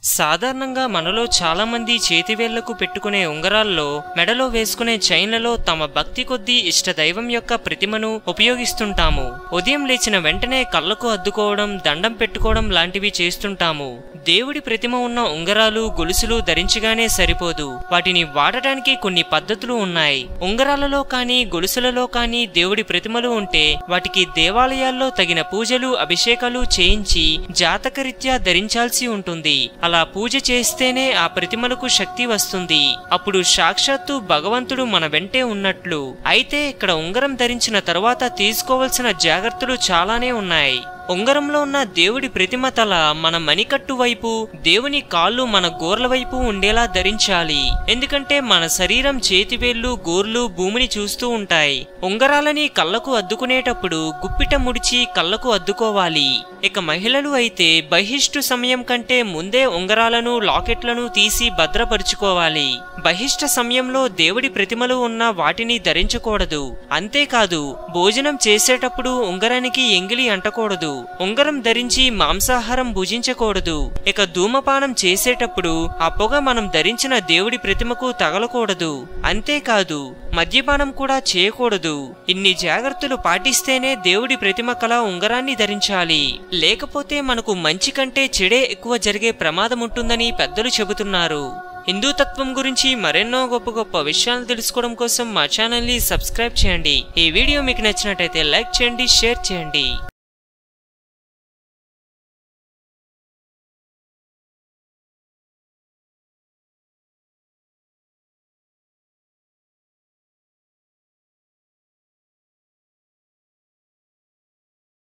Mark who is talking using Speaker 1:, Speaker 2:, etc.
Speaker 1: సాధారణంగా మనలో చాలా మంది చేతివేళ్లకు పెట్టుకునే ఉంగరాల్లో, మెడలో వేసుకునే చైన్లలో తమ భక్తి కొద్దీ ఇష్ట దైవం యొక్క ప్రతిమను ఉపయోగిస్తుంటాము. ఉదయం లేచిన వెంటనే కళ్ళకు అద్దుకోవడం, దండం పెట్టుకోవడం లాంటివి చేస్తుంటాము. దేవుడి ప్రతిమ ఉన్న ఉంగరాలు, గొలుసులు ధరించగానే సరిపోదు, వాటిని వాడటానికి కొన్ని పద్ధతులు ఉన్నాయి. ఉంగరాలలో కానీ గొలుసులలో కానీ దేవుడి ప్రతిమలు ఉంటే వాటికి దేవాలయాల్లో తగిన పూజలు, అభిషేకాలు చేయించి జాతకరీత్యా ధరించాల్సి ఉంటుంది. అలా పూజ చేస్తేనే ఆ ప్రతిమలకు శక్తి వస్తుంది. అప్పుడు సాక్షాత్తు భగవంతుడు మన వెంటే ఉన్నట్లు. అయితే ఇక్కడ ఉంగరం ధరించిన తరువాత తీసుకోవాల్సిన జాగ్రత్తలు చాలానే ఉన్నాయి. ఉంగరంలో ఉన్న దేవుడి ప్రతిమ తల మన మణికట్టు వైపు, దేవుని కాళ్ళు మన గోర్ల వైపు ఉండేలా ధరించాలి. ఎందుకంటే మన శరీరం, చేతివేళ్లు, గోర్లు భూమిని చూస్తూ ఉంటాయి. ఉంగరాలని కళ్ళకు అద్దుకునేటప్పుడు గుప్పిట ముడిచి కళ్ళకు అద్దుకోవాలి. ఇక మహిళలు అయితే బహిష్టు సమయం కంటే ముందే ఉంగరాలను, లాకెట్లను తీసి భద్రపరుచుకోవాలి. బహిష్ట సమయంలో దేవుడి ప్రతిమలు ఉన్న వాటిని ధరించకూడదు. అంతేకాదు, భోజనం చేసేటప్పుడు ఉంగరానికి ఎంగిలి అంటకూడదు. ఉంగరం ధరించి మాంసాహారం భుజించకూడదు. ఇక ధూమపానం చేసేటప్పుడు ఆ పొగ మనం ధరించిన దేవుడి ప్రతిమకు తగలకూడదు. అంతేకాదు, మద్యపానం కూడా చేయకూడదు. ఇన్ని జాగ్రత్తలు పాటిస్తేనే దేవుడి ప్రతిమ కల ఉంగరాన్ని ధరించాలి. లేకపోతే మనకు మంచి కంటే చెడే ఎక్కువ జరిగే ప్రమాదం ఉంటుందని పెద్దలు చెబుతున్నారు. హిందూ తత్వం గురించి మరెన్నో గొప్ప గొప్ప విషయాలు తెలుసుకోవడం కోసం మా ఛానల్ ని సబ్స్క్రైబ్ చేయండి. ఈ వీడియో మీకు నచ్చినట్టయితే లైక్ చేయండి, షేర్ చేయండి.